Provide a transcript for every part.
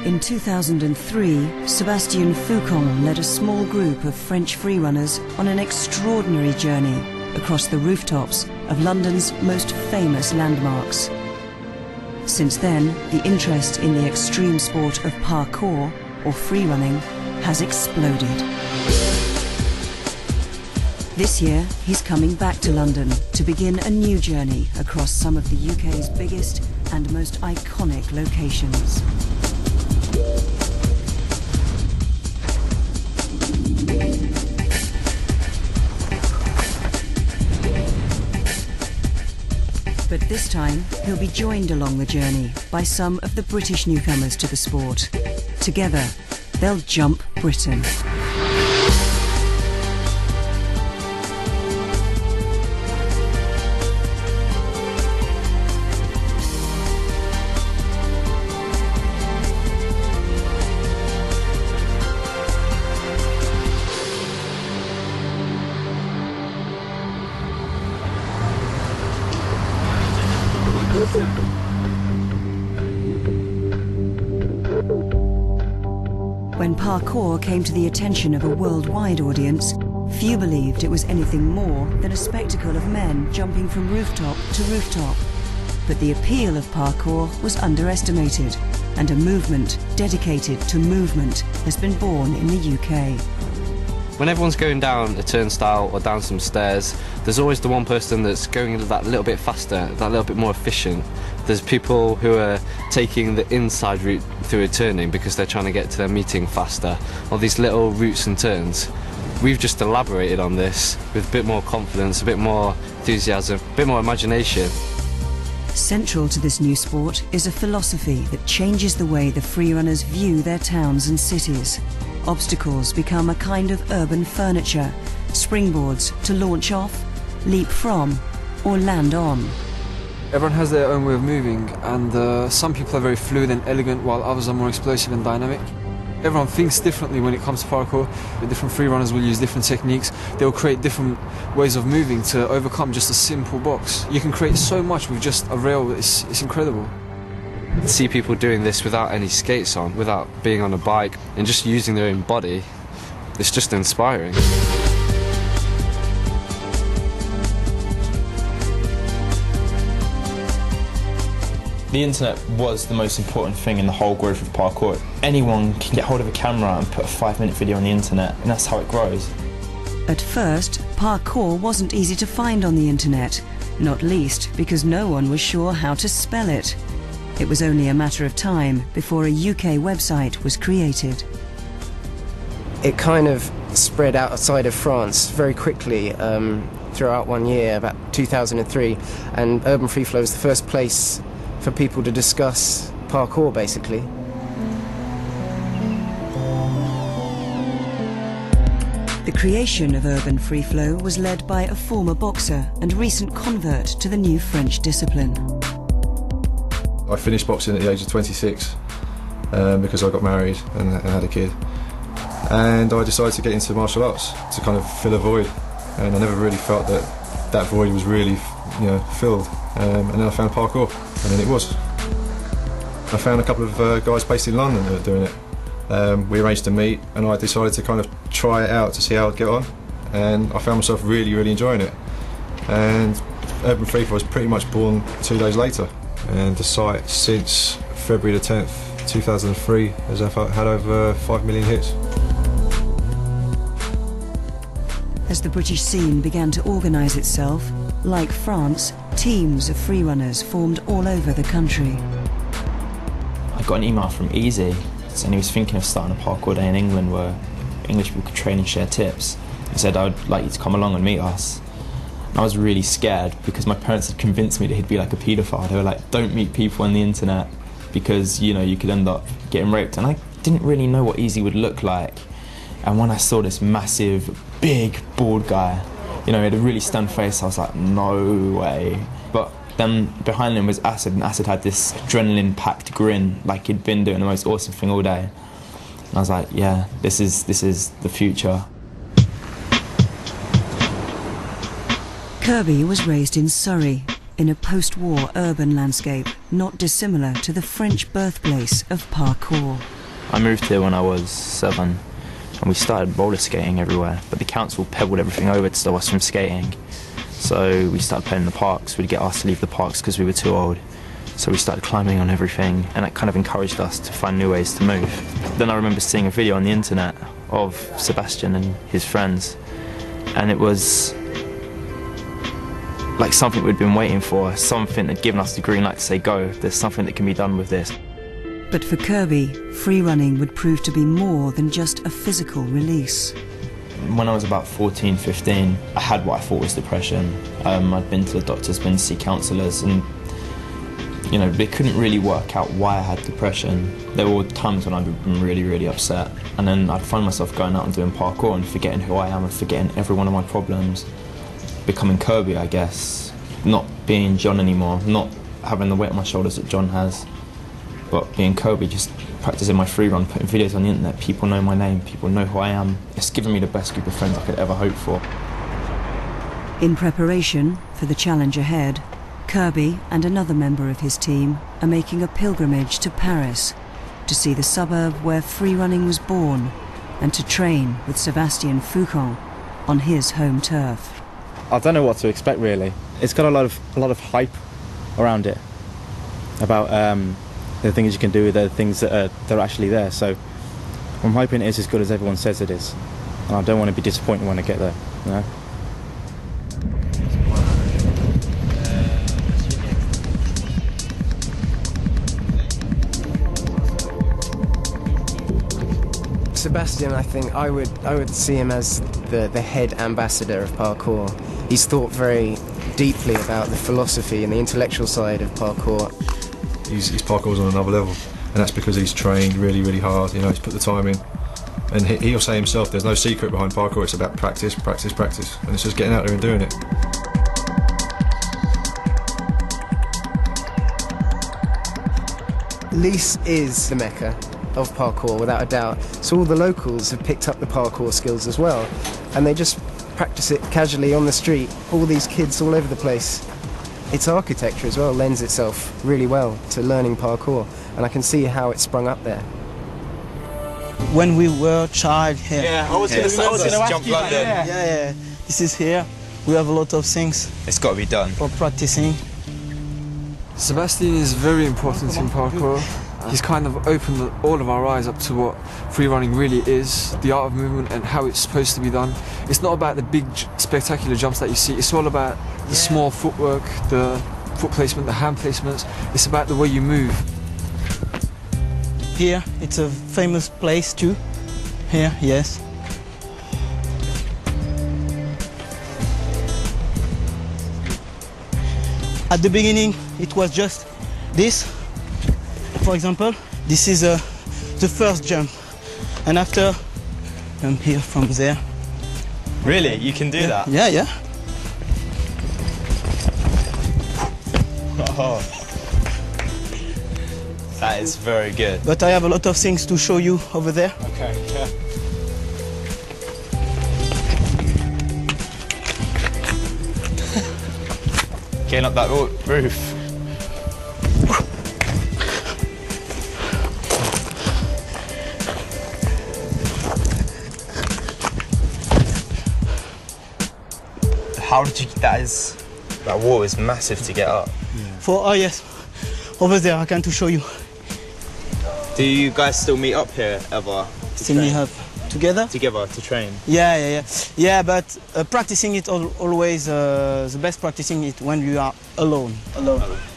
In 2003, Sébastien Foucan led a small group of French freerunners on an extraordinary journey across the rooftops of London's most famous landmarks. Since then, the interest in the extreme sport of parkour, or freerunning, has exploded. This year, he's coming back to London to begin a new journey across some of the UK's biggest and most iconic locations. But this time, he'll be joined along the journey by some of the British newcomers to the sport. Together, they'll jump Britain. When parkour came to the attention of a worldwide audience, few believed it was anything more than a spectacle of men jumping from rooftop to rooftop. But the appeal of parkour was underestimated, and a movement dedicated to movement has been born in the UK. When everyone's going down a turnstile or down some stairs, there's always the one person that's going that little bit faster, that little bit more efficient. There's people who are taking the inside route through a turning because they're trying to get to their meeting faster, or these little routes and turns. We've just elaborated on this with a bit more confidence, a bit more enthusiasm, a bit more imagination. Central to this new sport is a philosophy that changes the way the freerunners view their towns and cities. Obstacles become a kind of urban furniture, springboards to launch off, leap from, or land on. Everyone has their own way of moving, and some people are very fluid and elegant, while others are more explosive and dynamic. Everyone thinks differently when it comes to parkour. The different freerunners will use different techniques. They'll create different ways of moving to overcome just a simple box. You can create so much with just a rail. It's incredible. To see people doing this without any skates on, without being on a bike, and just using their own body, it's just inspiring. The internet was the most important thing in the whole growth of parkour. Anyone can get hold of a camera and put a 5-minute video on the internet, and that's how it grows. At first, parkour wasn't easy to find on the internet, not least because no one was sure how to spell it. It was only a matter of time before a UK website was created. It kind of spread outside of France very quickly throughout one year, about 2003, and Urban Free Flow was the first place for people to discuss parkour, basically. The creation of Urban Free Flow was led by a former boxer and recent convert to the new French discipline. I finished boxing at the age of 26 because I got married and had a kid. And I decided to get into martial arts to kind of fill a void. And I never really felt that that void was really, filled. And then I found parkour, and then it was. I found a couple of guys based in London that were doing it. We arranged to meet, and I decided to kind of try it out to see how I'd get on. And I found myself really, really enjoying it. And Urban Free Flow was pretty much born 2 days later. And the site, since February the 10th, 2003, has had over 5 million hits. As the British scene began to organise itself, like France, teams of freerunners formed all over the country. I got an email from Easy, and he was thinking of starting a parkour day in England where English people could train and share tips. He said, "I would like you to come along and meet us." And I was really scared because my parents had convinced me that he'd be like a paedophile. They were like, "Don't meet people on the internet because, you could end up getting raped." And I didn't really know what Easy would look like. And when I saw this massive, big, bald guy, he had a really stunned face, I was like, no way. But then behind him was Acid, and Acid had this adrenaline-packed grin, like he'd been doing the most awesome thing all day. And I was like, yeah, this is the future. Kirby was raised in Surrey, in a post-war urban landscape not dissimilar to the French birthplace of parkour. I moved here when I was 7 and we started roller skating everywhere, but the council pebbled everything over to stop us from skating. So we started playing in the parks. We'd get asked to leave the parks because we were too old. So we started climbing on everything, and it kind of encouraged us to find new ways to move. Then I remember seeing a video on the internet of Sebastian and his friends, and it was like something we'd been waiting for, something that had given us the green light to say, go, there's something that can be done with this. But for Kirby, free running would prove to be more than just a physical release. When I was about 14, 15, I had what I thought was depression. I'd been to the doctors, been to see counsellors, and you know, they couldn't really work out why I had depression. There were times when I'd been really, really upset, and then I'd find myself going out and doing parkour and forgetting who I am and forgetting every one of my problems. Becoming Kirby, I guess. Not being John anymore, not having the weight on my shoulders that John has, but being Kirby, just practicing my free run, putting videos on the internet. People know my name, people know who I am. It's given me the best group of friends I could ever hope for. In preparation for the challenge ahead, Kirby and another member of his team are making a pilgrimage to Paris to see the suburb where free running was born and to train with Sebastian Foucan on his home turf. I don't know what to expect really. It's got a lot of hype around it about the things you can do, the things that are actually there. So I'm hoping it is as good as everyone says it is, and I don't want to be disappointed when I get there. You know? Sebastian, I think I would see him as the head ambassador of parkour. He's thought very deeply about the philosophy and the intellectual side of parkour. His parkour's on another level, and that's because he's trained really, really hard. You know, he's put the time in, and he'll say himself, "There's no secret behind parkour. It's about practice, practice, practice, and it's just getting out there and doing it." Nice is the mecca of parkour, without a doubt. So all the locals have picked up the parkour skills as well, and they just practice it casually on the street. All these kids all over the place. Its architecture as well lends itself really well to learning parkour, and I can see how it sprung up there. When we were a child here. Yeah, I was going to ask you about that. Yeah. This is here. We have a lot of things. It's got to be done. For practicing. Sebastian is very important in parkour. He's kind of opened all of our eyes up to what free running really is, the art of movement and how it's supposed to be done. It's not about the big spectacular jumps that you see, it's all about the small footwork, the foot placement, the hand placements. It's about the way you move. Here, it's a famous place too. Here, yes. At the beginning, it was just this. For example, this is the first jump, and after I'm here from there. Really? You can do that? Yeah. Oh. That is very good. But I have a lot of things to show you over there. Okay, yeah. Getting up that roof. How did you? That wall is massive to get up. Oh yes, over there I can to show you. Do you guys still meet up here ever? Still meet up together? Together to train. Yeah. But practicing it always the best practicing it when you are alone.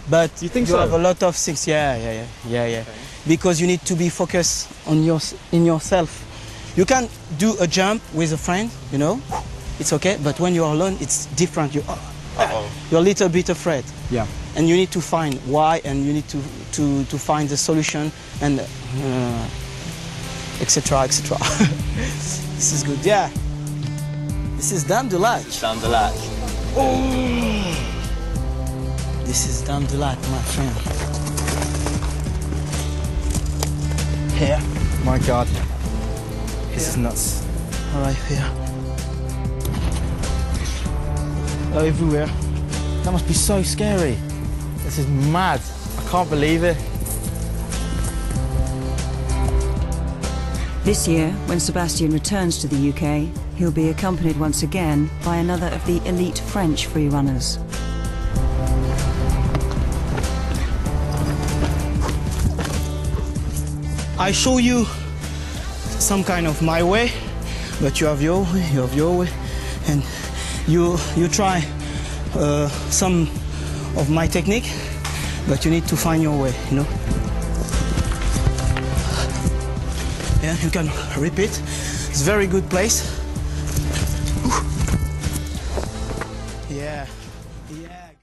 But you think you have a lot of things. Yeah. Okay. Because you need to be focused on yourself. You can do a jump with a friend, you know. It's okay, but when you're alone, it's different. You're a little bit afraid. Yeah. And you need to find why, and you need to find the solution, and etc. This is good. Yeah. This is Dame de Lac. Dame de Lac. Oh. This is Dame de Lac, my friend. Here. My God. This is nuts. All right, here. Everywhere. That must be so scary. This is mad. I can't believe it. This year, when Sebastian returns to the UK, he'll be accompanied once again by another of the elite French free runners. I show you some kind of my way, but you have your way, and you try some of my technique, but you need to find your way, you know. Yeah, you can repeat. It's a very good place.